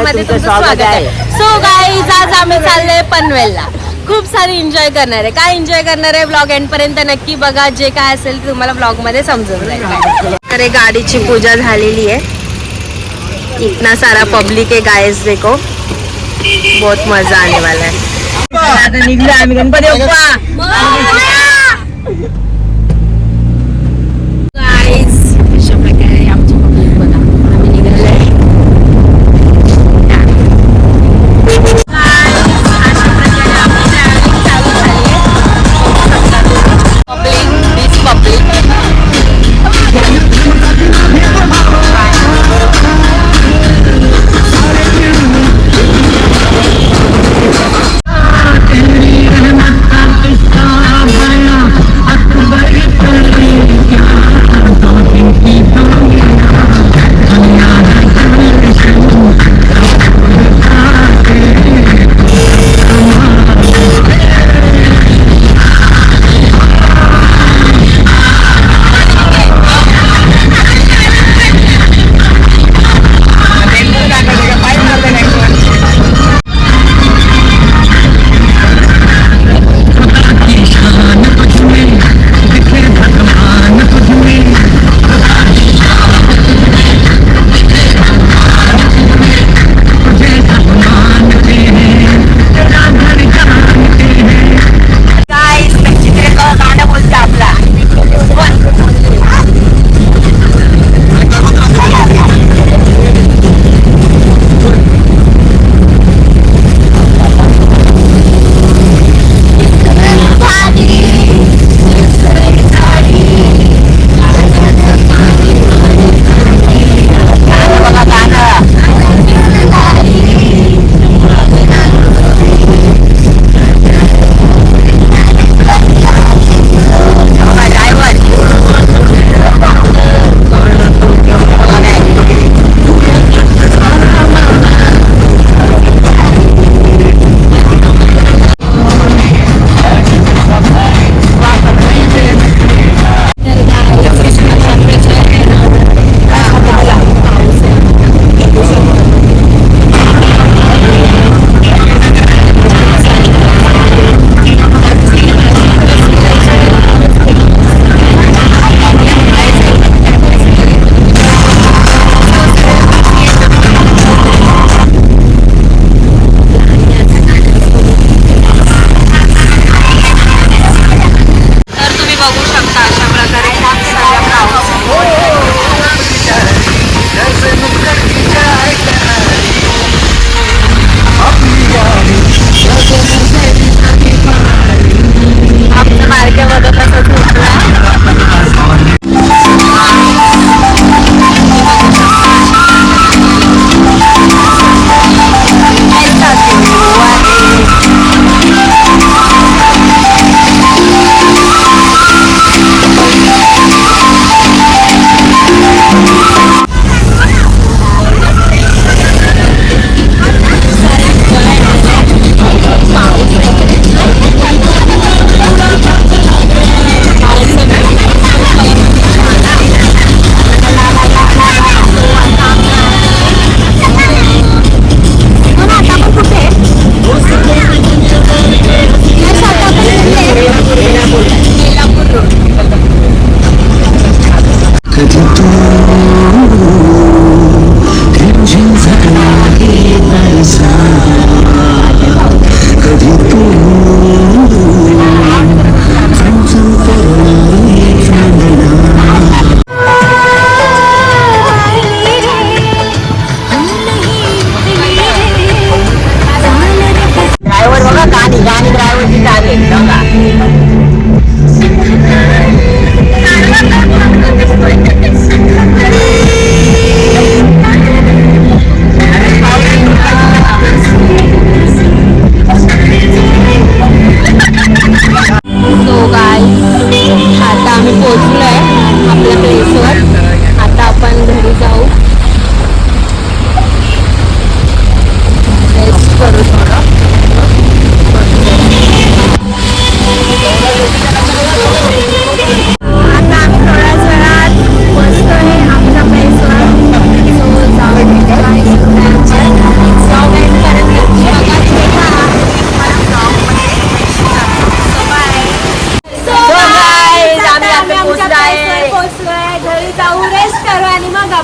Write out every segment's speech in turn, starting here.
मध्ये तुमचं स्वागत आहे. सो गाईज आज आम्ही चाललोय पनवेलला. खूप सारी एन्जॉय करणार आहे. काय एन्जॉय करणार आहे ब्लॉग एंड पर्यंत नक्की बघा. जे काय असेल ते तुम्हाला ब्लॉग मध्ये समजून जाईल. तर गाडीची पूजा झालेली आहे. इतना सारा पब्लिक है गाइस, देखो बहुत मजा आने वाला है. आता निघलो आम्ही गणपती बाप्पा. गाइस अशा प्रकारे आमची पब्लिक बघा. आम्ही निघालोय.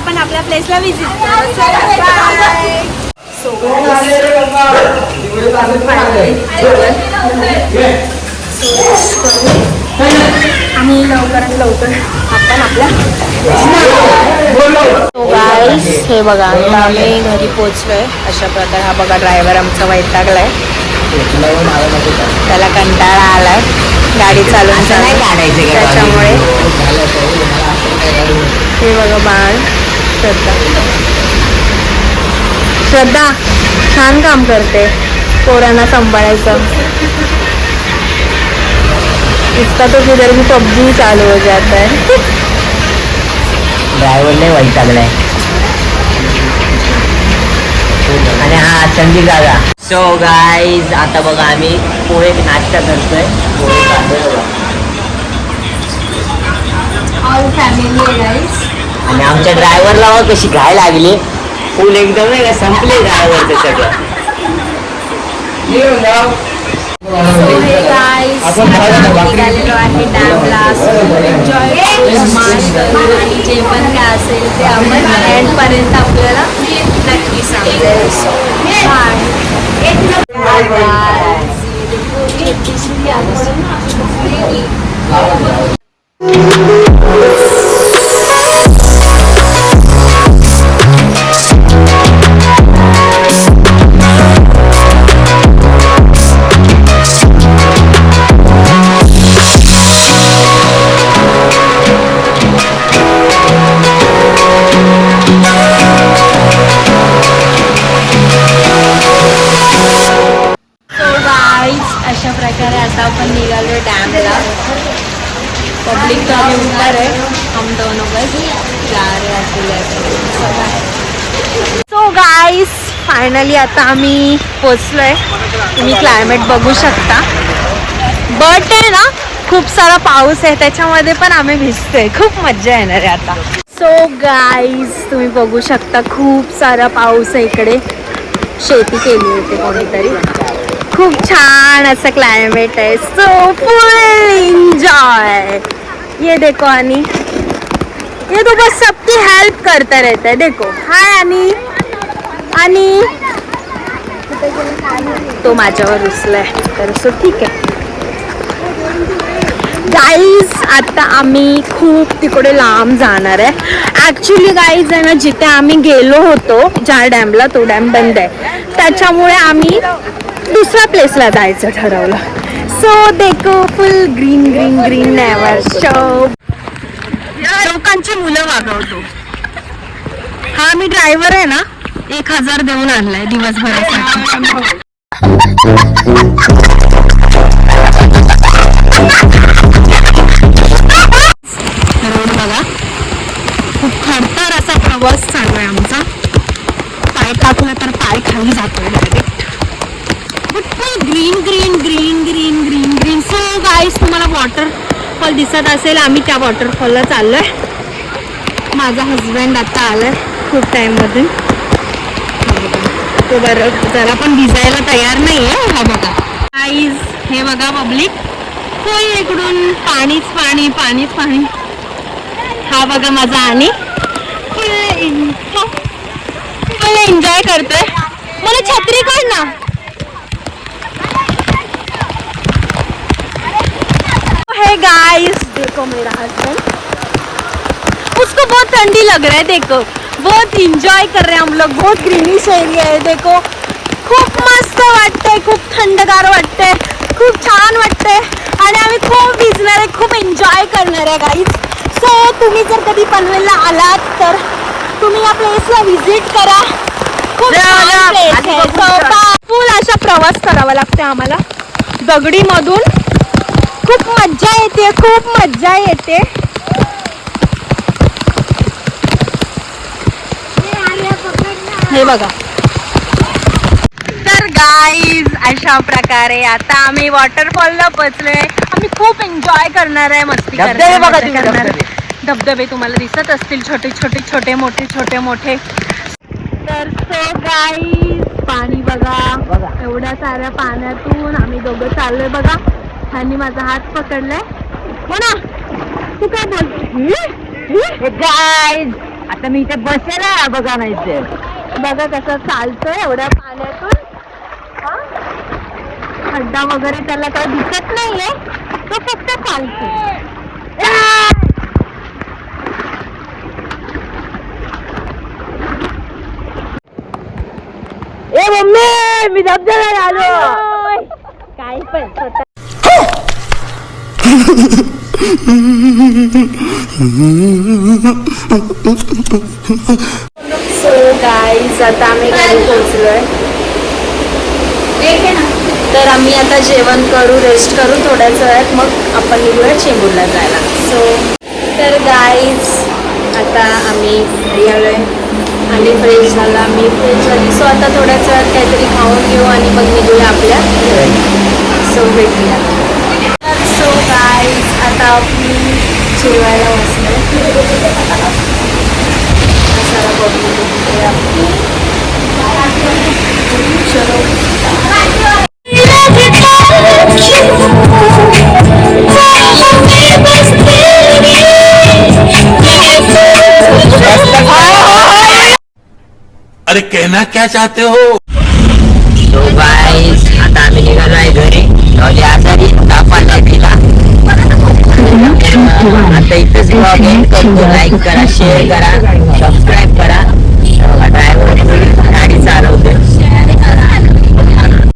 आपण आपल्या प्लेसला विजिट करू. आम्ही लवकरात लवकर आपण आपल्या गाईस हे बघा आता आम्ही घरी पोहोचलोय. अशा प्रकारे हा बघा ड्रायव्हर आमचा वैतागलाय, त्याला कंटाळा आलाय गाडी चालवून त्याच्यामुळे. हे बघा बाळ श्रद्धा छान काम करते पोरांना सांभाळायचं. इसका तो किधर भी पबजी चालू हो जाता है. ड्रायव्हरने वैतागलाय. आणि हा संदीप दादा. सो गाईज आता बघा आम्ही पोहे नाश्ता करतोय. पोहे खातोय बघा. ऑल फॅमिली आहे गाईस. आणि आमच्या ड्रायव्हरला बघ कशी घाय लागली. फुल एकदम नाही का संपले ड्रायव्हरचं सगळं. निघालेलो आहे डॅमला. एन्जॉय करू आणि जे पण काय असेल ते आपण एंडपर्यंत आपल्याला नक्की सांगेल. सो अशा प्रकारे आता आपण निघालो डॅमला. पब्लिक तो अभी ऊपर है, हम दोनों बस जा रहे हैं. सो गाईस फायनली आता आम्ही पोचलोय. तुम्ही क्लायमेट बघू शकता. बट आहे ना खूप सारा पाऊस आहे त्याच्यामध्ये पण आम्ही भिजतोय. खूप मज्जा येणार आहे आता. सो गाईस तुम्ही बघू शकता खूप सारा पाऊस आहे इकडे. शेती केली होती कोणीतरी. खूप छान असं क्लायमेट आहे. So full enjoy. ये देखो आणि ये तो बस सबकी हेल्प करता रहता है. देखो हाय आणि तो माझ्यावर रुसलाय तर सो ठीक आहे. गाईज आता आम्ही खूप तिकडे लांब जाणार आहे. ॲक्च्युली गाईज आहे ना जिथे आम्ही गेलो होतो ज्या डॅमला तो डॅम बंद आहे त्याच्यामुळे आम्ही दुसऱ्या प्लेसला जायचं ठरवलं. सो देखो फुल green green green never show. लोकांची मुलं वागवतो. हा मी ड्रायव्हर आहे ना 1000 देऊन आणलाय दिवसभरासाठी. रोड बघा खूप खडतर असा प्रवास चालू आहे आमचा. पाय टाकला तर पाय खाली जातोय direct. Green green green green green green. So guys तुम्हाला वॉटरफॉल दिसत असेल. आम्ही त्या वॉटरफॉलला चाललोय. माझा हजबंड आता आलाय खूप टाइममधून. तो बरं जरा पण भिजायला तयार नाही आहे. हा बघा गाईज हे बघा पब्लिक फुल इकडून पाणीच पाणी पाणीच पाणी. हा बघा माझा आणि फुल एन्जॉय करतोय. मला छत्री काढ ना. हे गाइस देखो मेरा हस्बैंड, उसको बहुत ठंडी लग रहा है. देखो बहुत एंजॉय कर रहे हैं हम लोग. बहुत ग्रीनिश एरिया है. देखो खूप मस्त वाटतंय. खूप थंडगार वाटतंय. खूप छान वाटतंय आणि आम्ही खूप भिजणार आहे. खूप एन्जॉय करणार आहे गाईज. सो तुम्ही जर कधी पनवेलला आलात तर तुम्ही या प्लेसला व्हिजिट करा. खूप छान प्लेस आहे. फुल असा प्रवास करावा लागतो आम्हाला दगडीमधून. खूप मज्जा येते. खूप मज्जा येते. हे बघा. तर गाईज अशा प्रकारे आता आम्ही वॉटरफॉलला पोहोचलोय. आम्ही खूप एन्जॉय करणार आहे. मस्ती करणार. धबधबे तुम्हाला दिसत असतील छोटे छोटे छोटे मोठे छोटे मोठे. तर सो गाईज पाणी बघा. एवढ्या साऱ्या पाण्यातून आम्ही दोघं चाललोय बघा. ह्यांनी माझा हात पकडलाय. हो ना तू काय बोलते गाईज. आता मी इथे बसेला बघा नाही ते बघा कसं चालतोय एवढ्या पाण्यातून. हा? खड्डा वगैरे त्याला काही दिसत नाहीये, तो फक्त चालतोय. ए मम्मी मी धबधब्याला आलो. काय पण स्वतः सो गाईज आता आम्ही घरी पोहोचलोय. तर आम्ही आता जेवण करू, रेस्ट करू थोड्याच वेळात, मग आपण निघूया चेंबूरला जायला. सो तर गाईज आता आम्ही घरी आलोय आणि फ्रेश झाला, मी फ्रेश झाली. सो आता थोड्याच वेळात काहीतरी खाऊन घेऊ आणि मग निघूया आपल्या. सो भेटूया. सो गाईज आता आपण जेवायला बसलोय. सारा बघून अरे कहना क्या चाहते हो? सो गाईस आता आम्ही निघालो आहे घरी. आजारी तापाला तिला आता इथेच ब्लॉग एंड करतो. लाईक करा, शेअर करा, सबस्क्राईब